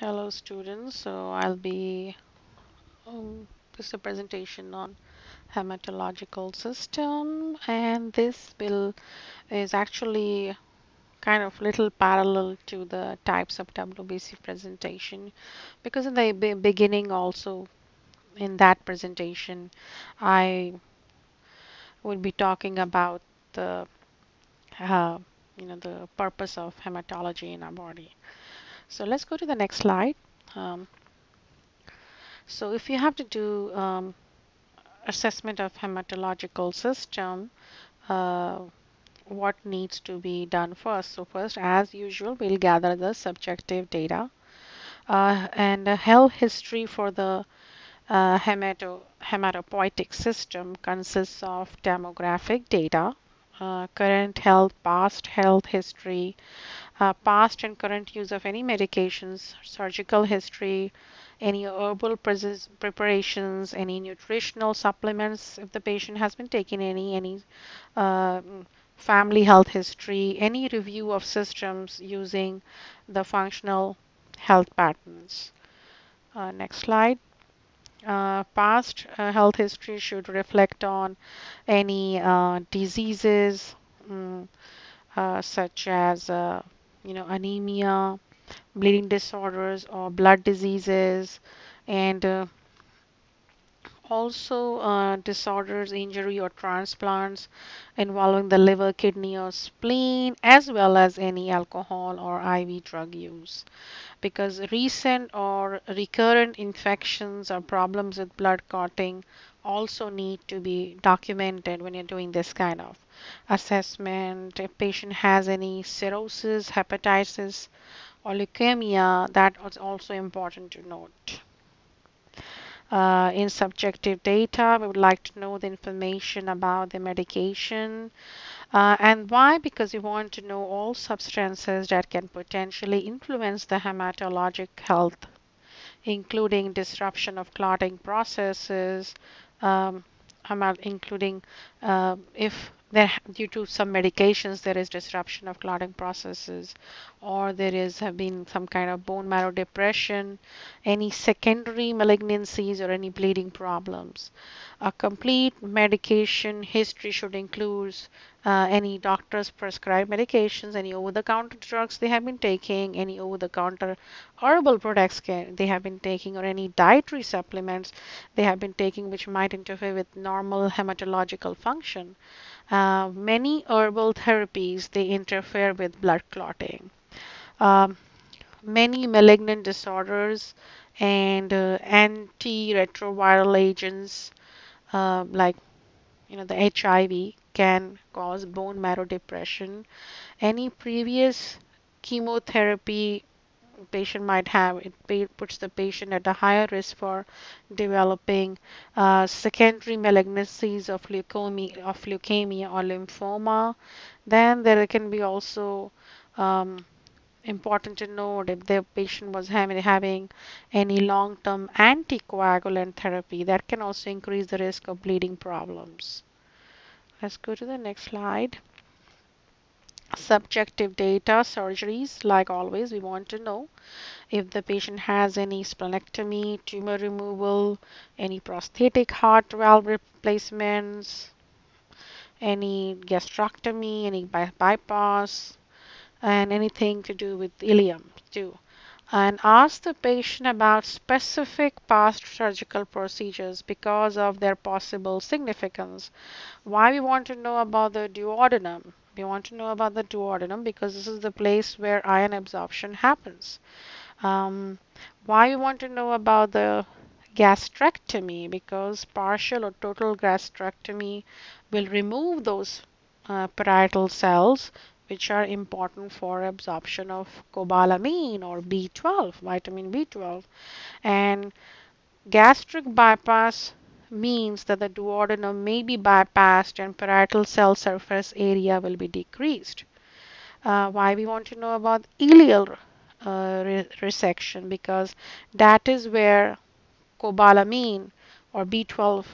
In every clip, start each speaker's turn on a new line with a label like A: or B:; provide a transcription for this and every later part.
A: Hello students, so I'll be this is a presentation on hematological system, and this will is actually kind of little parallel to the types of WBC presentation, because in the beginning also in that presentation I will be talking about the uh, the purpose of hematology in our body. So let's go to the next slide. um, so if you have to do assessment of hematological system, uh, what needs to be done first? So first, as usual, we'll gather the subjective data and a health history for the hematopoietic system consists of demographic data, current health, past health history, past and current use of any medications, surgical history, any herbal preparations, any nutritional supplements if the patient has been taking any uh, family health history, any review of systems using the functional health patterns. Next slide. Past health history should reflect on any diseases, mm, such as anemia, bleeding disorders, or blood diseases, and also disorders, injury, or transplants involving the liver, kidney, or spleen, as well as any alcohol or IV drug use. Because recent or recurrent infections or problems with blood clotting also need to be documented when you're doing this kind of assessment. If patient has any cirrhosis, hepatitis, or leukemia, that is also important to note. In subjective data, we would like to know the information about the medication. And why? Because we want to know all substances that can potentially influence the hematologic health, including disruption of clotting processes, um, including if there, due to some medications, there is disruption of clotting processes, or there is have been some kind of bone marrow depression, any secondary malignancies, or any bleeding problems. A complete medication history should include any doctors prescribed medications, any over-the-counter drugs they have been taking, any over-the-counter herbal products they have been taking, or any dietary supplements they have been taking which might interfere with normal hematological function. Many herbal therapies they interfere with blood clotting. Um, Many malignant disorders and antiretroviral agents like the HIV can cause bone marrow depression. Any previous chemotherapy patient might have, it puts the patient at a higher risk for developing secondary malignancies of leukemia or lymphoma. Then there can be also um, important to note if the patient was having any long-term anticoagulant therapy, that can also increase the risk of bleeding problems. Let's go to the next slide. Subjective data, surgeries, like always, we want to know if the patient has any splenectomy, tumor removal, any prosthetic heart valve replacements, any gastrectomy, any bypass, and anything to do with ileum too. And ask the patient about specific past surgical procedures because of their possible significance. Why we want to know about the duodenum? We want to know about the duodenum because this is the place where iron absorption happens. Um, why we want to know about the gastrectomy? Because partial or total gastrectomy will remove those parietal cells which are important for absorption of cobalamin or B12, vitamin B12. And gastric bypass means that the duodenum may be bypassed and parietal cell surface area will be decreased. Why we want to know about ileal resection? Because that is where cobalamin or B12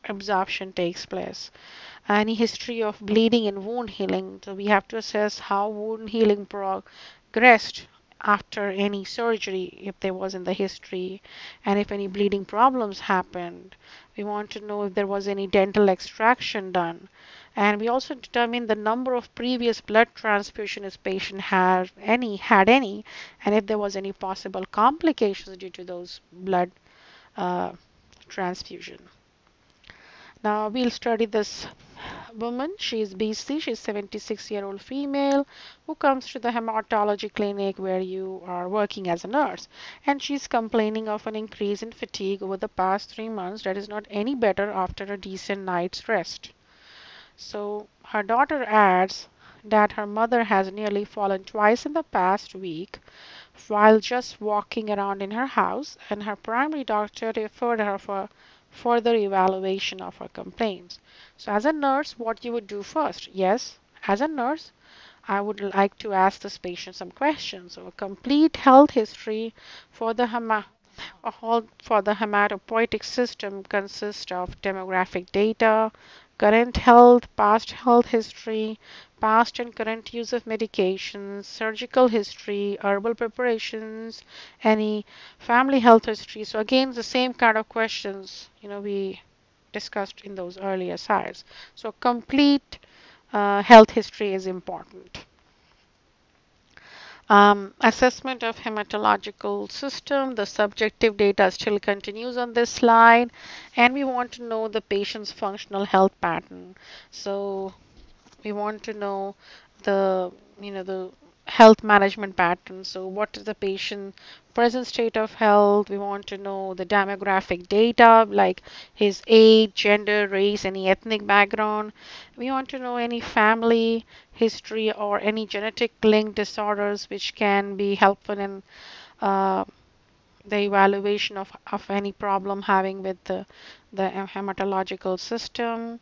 A: absorption takes place. Any history of bleeding and wound healing. So we have to assess how wound healing progressed after any surgery, if there was in the history, and if any bleeding problems happened. We want to know if there was any dental extraction done. And we also determine the number of previous blood transfusion this patient had any, and if there was any possible complications due to those blood uh, transfusion. Now we'll study this woman. She is BC. She's 76-year-old female who comes to the hematology clinic where you are working as a nurse. And she's complaining of an increase in fatigue over the past 3 months that is not any better after a decent night's rest. So her daughter adds that her mother has nearly fallen twice in the past week while just walking around in her house, and her primary doctor referred her for further evaluation of her complaints. So, as a nurse, what you would do first? Yes, as a nurse, I would like to ask this patient some questions. So, a complete health history for the hematopoietic system consists of demographic data, current health, past health history, past and current use of medications, surgical history, herbal preparations, any family health history. So again, the same kind of questions, we discussed in those earlier slides. So complete health history is important. Assessment of hematological system. The subjective data still continues on this slide, and we want to know the patient's functional health pattern. So we want to know the the health management pattern. So what is the patient present state of health? We want to know the demographic data like his age, gender, race, any ethnic background. We want to know any family history or any genetic linked disorders which can be helpful in uh, the evaluation of any problem having with the hematological system.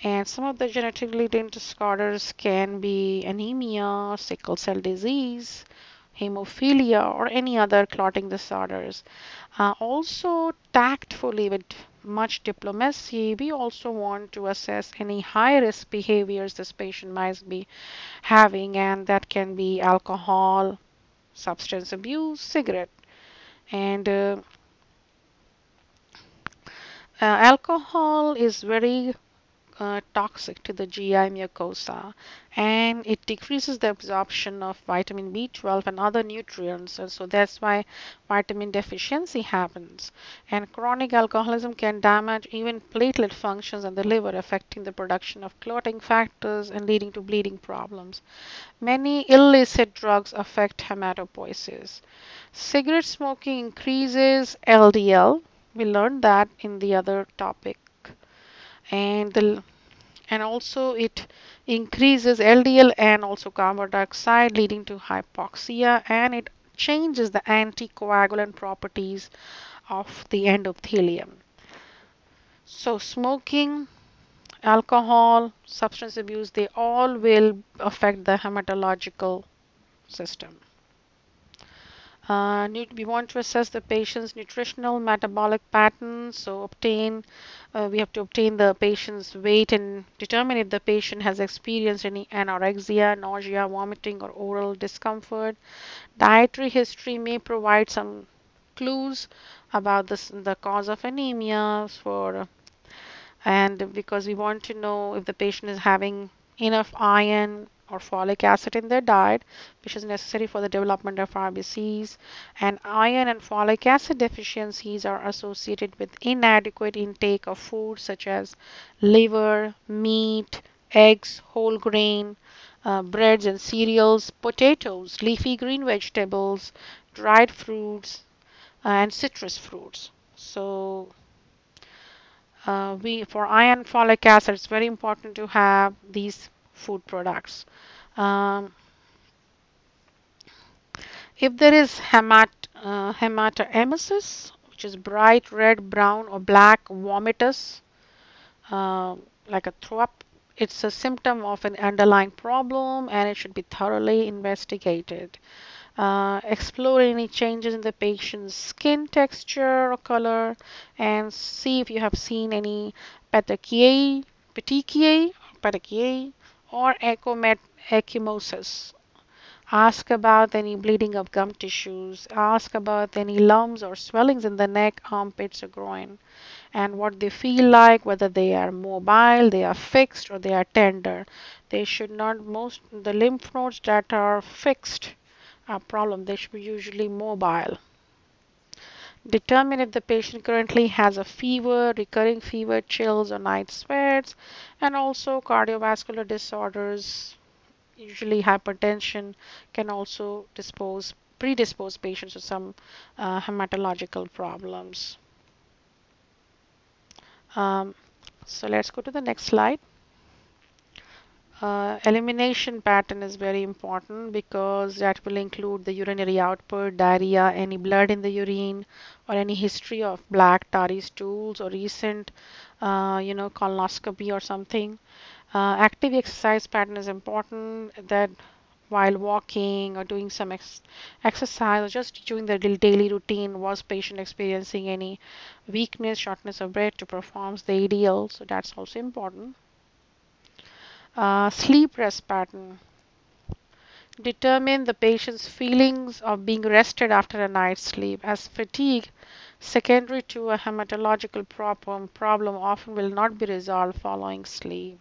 A: And some of the genetically linked disorders can be anemia, sickle cell disease, hemophilia, or any other clotting disorders. Also, tactfully, with much diplomacy, we also want to assess any high risk behaviors this patient might be having, and that can be alcohol, substance abuse, cigarette. And alcohol is very toxic to the GI mucosa, and it decreases the absorption of vitamin B12 and other nutrients, and so that's why vitamin deficiency happens. And chronic alcoholism can damage even platelet functions in the liver, affecting the production of clotting factors and leading to bleeding problems. Many illicit drugs affect hematopoiesis. Cigarette smoking increases LDL. We learned that in the other topic. And also it increases LDL and also carbon dioxide, leading to hypoxia, and it changes the anticoagulant properties of the endothelium. So smoking, alcohol, substance abuse, they all will affect the hematological system. We want to assess the patient's nutritional metabolic patterns. So we have to obtain the patient's weight and determine if the patient has experienced any anorexia, nausea, vomiting, or oral discomfort. Dietary history may provide some clues about the cause of anemia and because we want to know if the patient is having enough iron or folic acid in their diet, which is necessary for the development of RBCs. And iron and folic acid deficiencies are associated with inadequate intake of foods such as liver, meat, eggs, whole grain, breads and cereals, potatoes, leafy green vegetables, dried fruits, and citrus fruits. So we for iron folic acid it's very important to have these food products. um, if there is hematemesis, which is bright red, brown, or black vomitus, uh, like a throw up, it's a symptom of an underlying problem and it should be thoroughly investigated. Explore any changes in the patient's skin texture or color, and see if you have seen any petechiae, petechiae or ecchymosis. Ask about any bleeding of gum tissues. Ask about any lumps or swellings in the neck, armpits, or groin, and what they feel like, whether they are mobile, they are fixed, or they are tender. They should not, most the lymph nodes that are fixed are problem. They should be usually mobile. Determine if the patient currently has a fever, recurring fever, chills, or night sweats, and also cardiovascular disorders. Usually, hypertension can also predispose patients to some hematological problems. Um, so let's go to the next slide. Elimination pattern is very important because that will include the urinary output, diarrhea, any blood in the urine, or any history of black tarry stools or recent, colonoscopy or something. Active exercise pattern is important that while walking or doing some exercise or just doing the daily routine, was patient experiencing any weakness, shortness of breath to perform the ideal. So that's also important. Sleep rest pattern. Determine the patient's feelings of being rested after a night's sleep, as fatigue, secondary to a hematological problem often will not be resolved following sleep.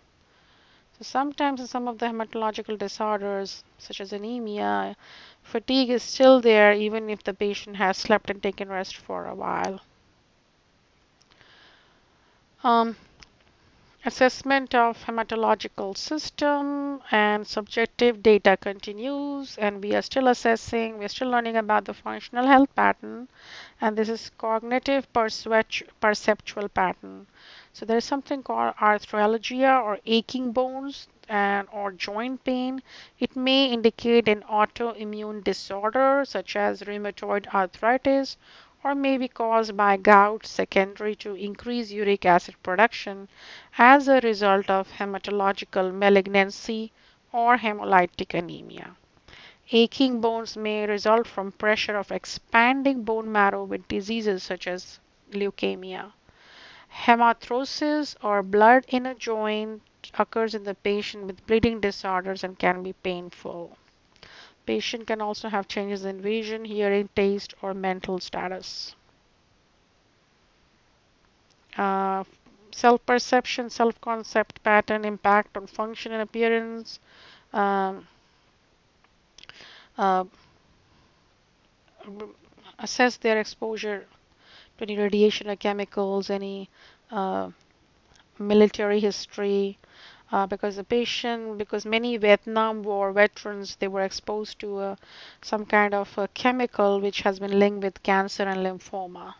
A: So sometimes in some of the hematological disorders, such as anemia, fatigue is still there even if the patient has slept and taken rest for a while. Um, Assessment of hematological system and subjective data continues, and we are still assessing, we're still learning about the functional health pattern, and this is cognitive perceptual pattern. So there is something called arthralgia or aching bones and or joint pain. It may indicate an autoimmune disorder such as rheumatoid arthritis, or may be caused by gout secondary to increased uric acid production as a result of hematological malignancy or hemolytic anemia. Aching bones may result from pressure of expanding bone marrow with diseases such as leukemia. Hematorosis or blood in a joint occurs in the patient with bleeding disorders and can be painful. Patient can also have changes in vision, hearing, taste, or mental status. Uh, Self-perception, self-concept pattern, impact on function and appearance, um, uh, assess their exposure to any radiation or chemicals, any uh, military history, because many Vietnam War veterans, they were exposed to some kind of a chemical which has been linked with cancer and lymphoma.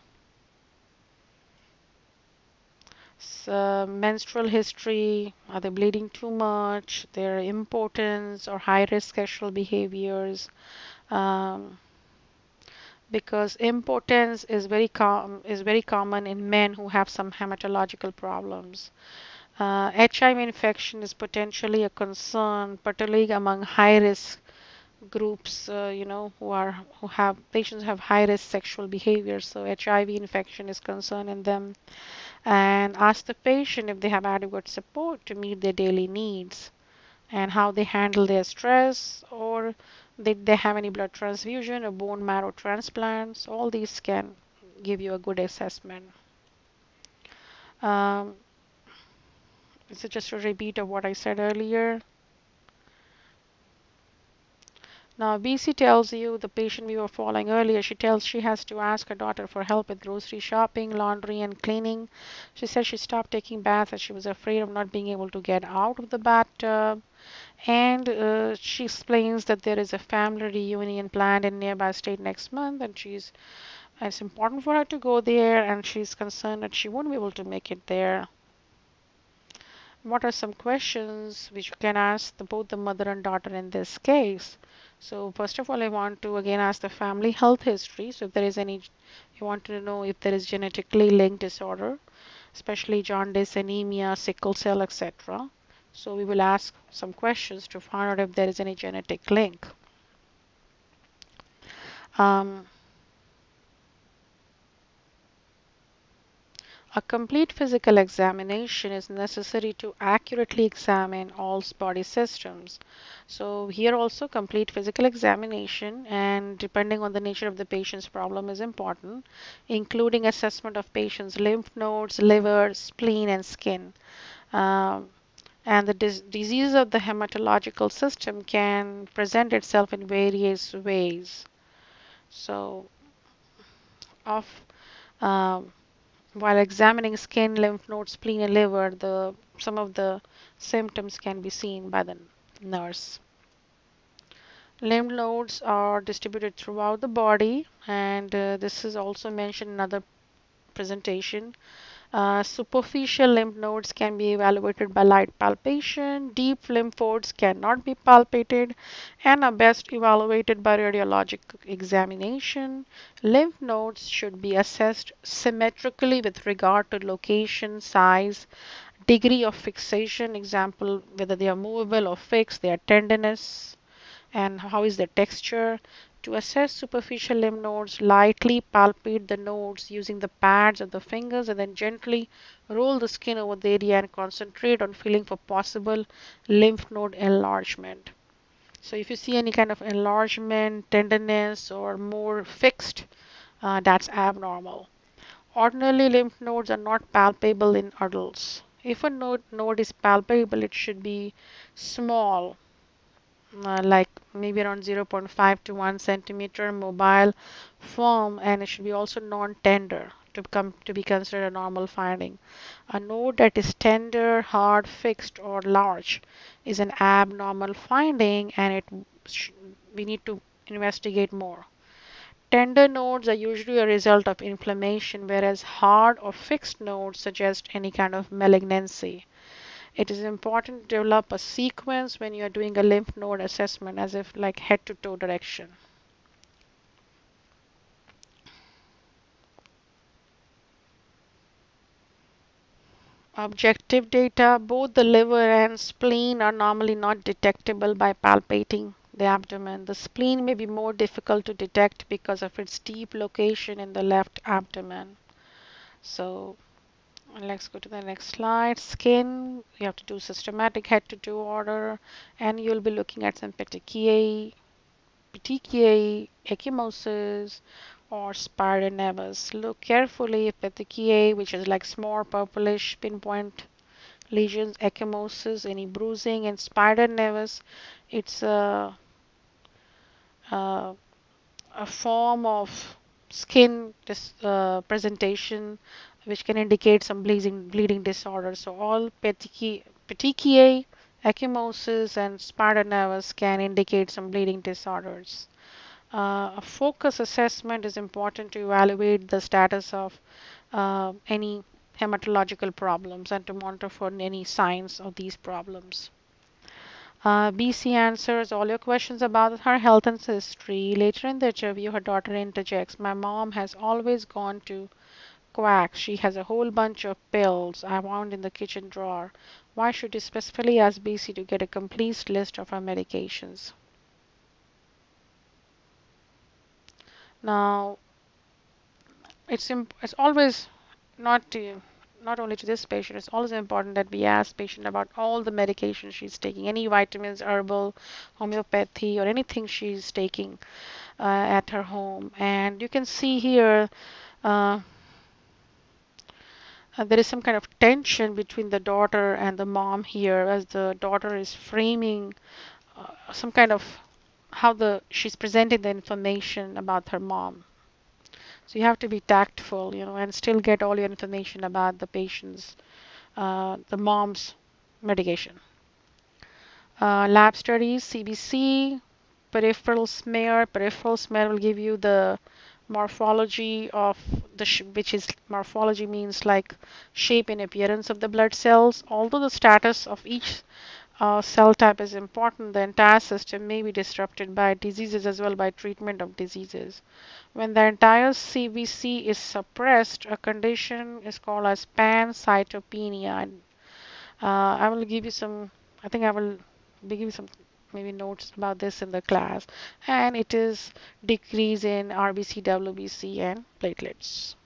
A: Menstrual history, are they bleeding too much, their impotence or high risk sexual behaviors, um, because impotence is very common in men who have some hematological problems. HIV infection is potentially a concern, particularly among high risk groups, who have patients who have high risk sexual behavior. So HIV infection is concern in them. And ask the patient if they have adequate support to meet their daily needs and how they handle their stress, or did they have any blood transfusion or bone marrow transplants. All these can give you a good assessment. Um, so just a repeat of what I said earlier. Now, BC tells you, the patient we were following earlier, she tells she has to ask her daughter for help with grocery shopping, laundry, and cleaning. She said she stopped taking baths as she was afraid of not being able to get out of the bathtub. And she explains that there is a family reunion planned in nearby state next month, and it's important for her to go there, and she's concerned that she won't be able to make it there. What are some questions which you can ask both the mother and daughter in this case? So first of all, I want to again ask the family health history. So if there is any, you want to know if there is genetically linked disorder, especially jaundice, anemia, sickle cell, etc. So we will ask some questions to find out if there is any genetic link. Um, A complete physical examination is necessary to accurately examine all body systems. So here also complete physical examination, and depending on the nature of the patient's problem is important, including assessment of patient's lymph nodes, liver, spleen, and skin. Um, and the disease of the hematological system can present itself in various ways. So of um, while examining skin, lymph nodes, spleen, and liver, some of the symptoms can be seen by the nurse. Lymph nodes are distributed throughout the body, and this is also mentioned in another presentation. Superficial lymph nodes can be evaluated by light palpation. Deep lymph nodes cannot be palpated and are best evaluated by radiologic examination. Lymph nodes should be assessed symmetrically with regard to location, size, degree of fixation, example, whether they are movable or fixed, their tenderness, and how is the texture. To assess superficial lymph nodes, lightly palpate the nodes using the pads of the fingers and then gently roll the skin over the area and concentrate on feeling for possible lymph node enlargement. So if you see any kind of enlargement, tenderness, or more fixed, that's abnormal. Ordinarily, lymph nodes are not palpable in adults. If a node is palpable, it should be small, like maybe around zero point 0.5 to 1 centimeter, mobile, firm, and it should be also non-tender to be considered a normal finding. A node that is tender, hard, fixed, or large is an abnormal finding, and we need to investigate more. Tender nodes are usually a result of inflammation, whereas hard or fixed nodes suggest any kind of malignancy. It is important to develop a sequence when you are doing a lymph node assessment, as if like head to toe direction. Objective data, both the liver and spleen are normally not detectable by palpating the abdomen. The spleen may be more difficult to detect because of its deep location in the left abdomen. So let's go to the next slide. Skin, you have to do systematic head to toe order, and you'll be looking at some petechiae, ecchymosis, or spider nevus. Look carefully if petechiae, which is like small purplish pinpoint lesions, ecchymosis, any bruising, and spider nevus, it's a, a form of skin presentation which can indicate some bleeding disorder. So all petechiae, ecchymosis, and spider nevus can indicate some bleeding disorders. A focus assessment is important to evaluate the status of any hematological problems and to monitor for any signs of these problems. BC answers all your questions about her health and history. Later in the interview, her daughter interjects, my mom has always gone to quack. She has a whole bunch of pills I found in the kitchen drawer. Why should you specifically ask BC to get a complete list of her medications? Now, it's always not only to this patient, it's always important that we ask patient about all the medications she's taking, any vitamins, herbal, homeopathy, or anything she's taking at her home. And you can see here uh, there is some kind of tension between the daughter and the mom here, as the daughter is framing some kind of how the she's presenting the information about her mom. So you have to be tactful, and still get all your information about the patient's, the mom's medication. Lab studies, CBC, peripheral smear. Peripheral smear will give you the morphology of which is morphology means like shape and appearance of the blood cells. Although the status of each cell type is important, the entire system may be disrupted by diseases as well by treatment of diseases. When the entire CBC is suppressed, a condition is called as pancytopenia. I will give you some, I think I will give you some maybe notes about this in the class. And it is decrease in RBC, WBC, and platelets.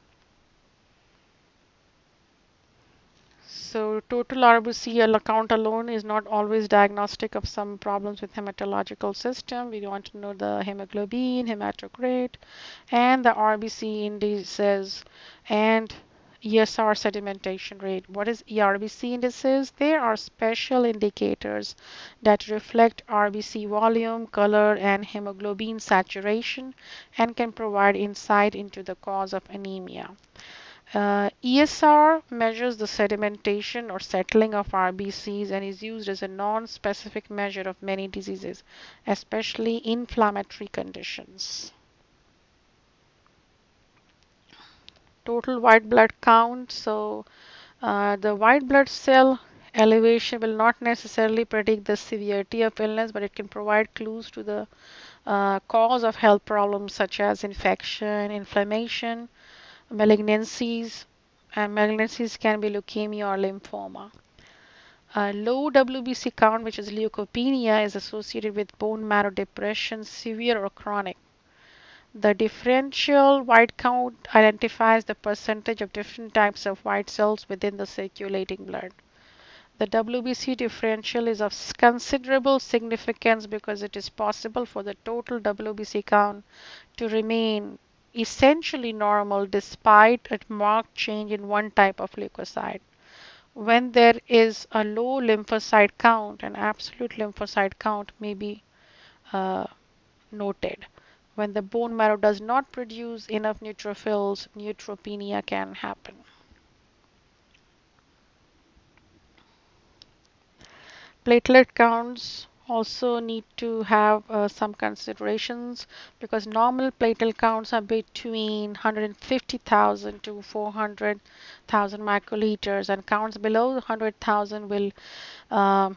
A: So total RBC count alone is not always diagnostic of some problems with hematological system. We want to know the hemoglobin, hematocrit, and the RBC indices and ESR sedimentation rate. What is ERBC indices? They are special indicators that reflect RBC volume, color, and hemoglobin saturation and can provide insight into the cause of anemia. ESR measures the sedimentation or settling of RBCs and is used as a non-specific measure of many diseases, especially inflammatory conditions. Total white blood count. So the white blood cell elevation will not necessarily predict the severity of illness, but it can provide clues to the cause of health problems such as infection, inflammation, malignancies, and malignancies can be leukemia or lymphoma. Low WBC count, which is leukopenia, is associated with bone marrow depression, severe or chronic. The differential white count identifies the percentage of different types of white cells within the circulating blood. The WBC differential is of considerable significance because it is possible for the total WBC count to remain essentially normal despite a marked change in one type of leukocyte. When there is a low lymphocyte count, an absolute lymphocyte count may be uh, noted. When the bone marrow does not produce enough neutrophils, neutropenia can happen. Platelet counts also need to have some considerations because normal platelet counts are between 150,000 to 400,000 microliters, and counts below 100,000 will uh,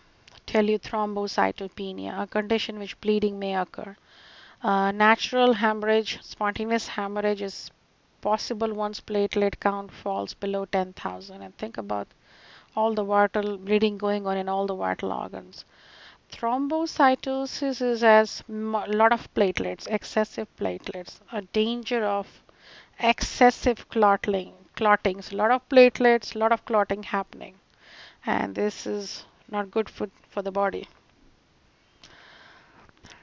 A: tell you thrombocytopenia, a condition which bleeding may occur. Natural hemorrhage, spontaneous hemorrhage is possible once platelet count falls below 10,000. And think about all the vital bleeding going on in all the vital organs. Thrombocytosis is as a lot of platelets, excessive platelets, a danger of excessive clottings, a lot of platelets, a lot of clotting happening, and this is not good for the body.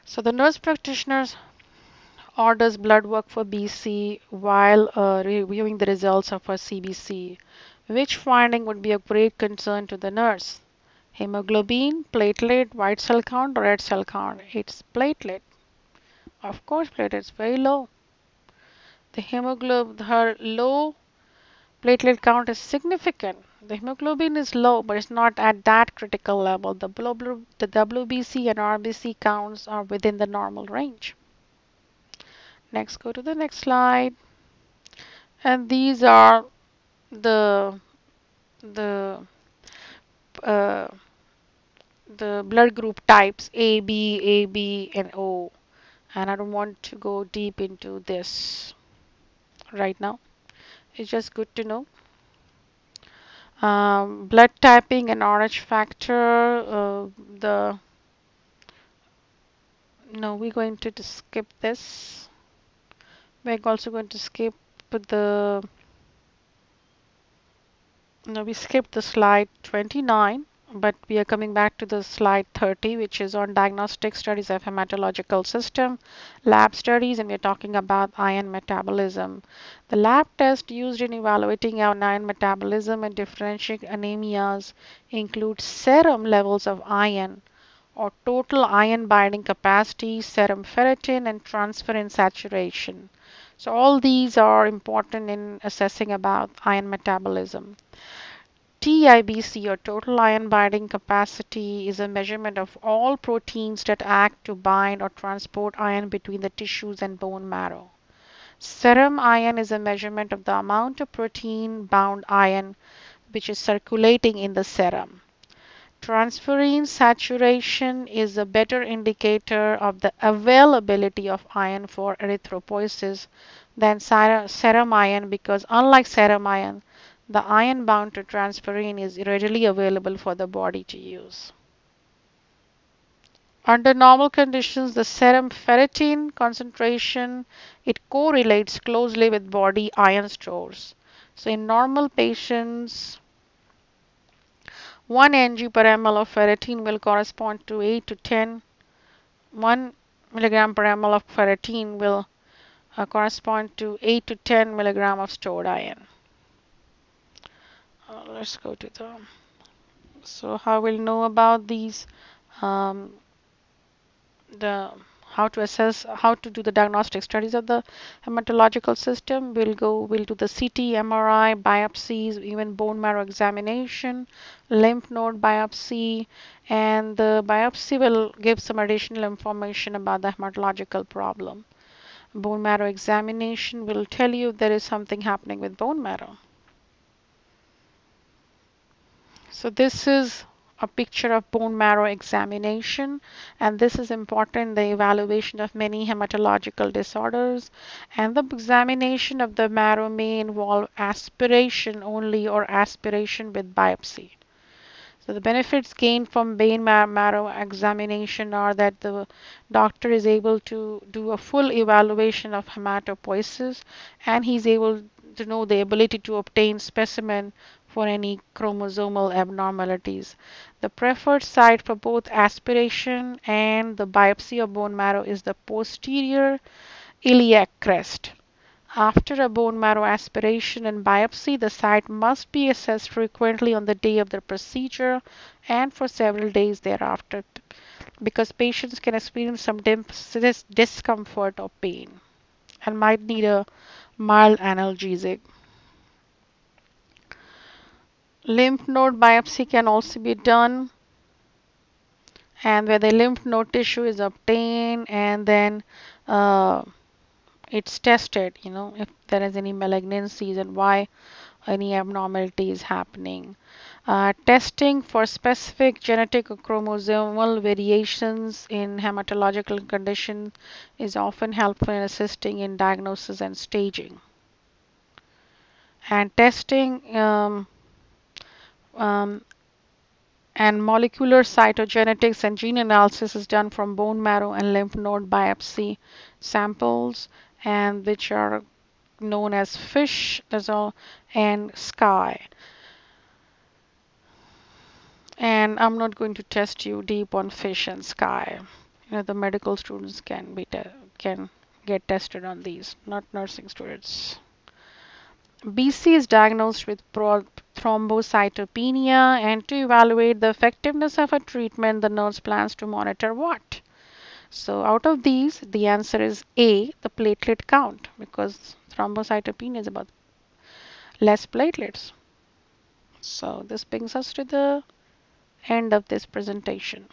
A: So the nurse practitioners orders blood work for BC while reviewing the results of her CBC. Which finding would be of great concern to the nurse? Hemoglobin, platelet, white cell count, or red cell count? It's platelet. Of course, platelet is very low. The hemoglobin, her low platelet count is significant. The hemoglobin is low, but it's not at that critical level. The WBC and RBC counts are within the normal range. Next, go to the next slide. And these are the the uh, the blood group types AB, and O. And I don't want to go deep into this right now. It's just good to know. Blood typing and RH factor. The No, we're going to skip this. We're also going to skip the no, we skipped the slide 29, but we are coming back to the slide 30, which is on diagnostic studies of hematological system, lab studies, and we're talking about iron metabolism. The lab test used in evaluating our iron metabolism and differentiating anemias include serum levels of iron or total iron binding capacity, serum ferritin, and transferrin saturation. So all these are important in assessing about iron metabolism. TIBC or total iron binding capacity is a measurement of all proteins that act to bind or transport iron between the tissues and bone marrow. Serum iron is a measurement of the amount of protein bound iron which is circulating in the serum. Transferrin saturation is a better indicator of the availability of iron for erythropoiesis than serum iron because unlike serum iron, the iron bound to transferrin is readily available for the body to use. Under normal conditions, the serum ferritin concentration, it correlates closely with body iron stores. So in normal patients, 1 ng per ml of ferritin will correspond to 8 to 10. 1 milligram per ml of ferritin will correspond to 8 to 10 milligram of stored iron. Let's go to the, so how we'll know about these, um, the how to assess, how to do the diagnostic studies of the hematological system. We'll do the CT, MRI, biopsies, even bone marrow examination, lymph node biopsy, and the biopsy will give some additional information about the hematological problem. Bone marrow examination will tell you if there is something happening with bone marrow. So this is a picture of bone marrow examination, and this is important in the evaluation of many hematological disorders. And the examination of the marrow may involve aspiration only or aspiration with biopsy. So the benefits gained from bone marrow examination are that the doctor is able to do a full evaluation of hematopoiesis, and he's able to know the ability to obtain specimen for any chromosomal abnormalities. The preferred site for both aspiration and the biopsy of bone marrow is the posterior iliac crest. After a bone marrow aspiration and biopsy, the site must be assessed frequently on the day of the procedure and for several days thereafter, because patients can experience some discomfort or pain and might need a mild analgesic. Lymph node biopsy can also be done, and where the lymph node tissue is obtained, and then uh, it's tested, if there is any malignancies and why any abnormality is happening. Testing for specific genetic or chromosomal variations in hematological condition is often helpful in assisting in diagnosis and staging. And testing um, and molecular cytogenetics and gene analysis is done from bone marrow and lymph node biopsy samples, and which are known as FISH, that's all, and SCI. And I'm not going to test you deep on FISH and SCI. The medical students can get tested on these, not nursing students. BC is diagnosed with thrombocytopenia, and to evaluate the effectiveness of a treatment, the nurse plans to monitor what? So out of these, the answer is A, the platelet count, because thrombocytopenia is about less platelets. So this brings us to the end of this presentation.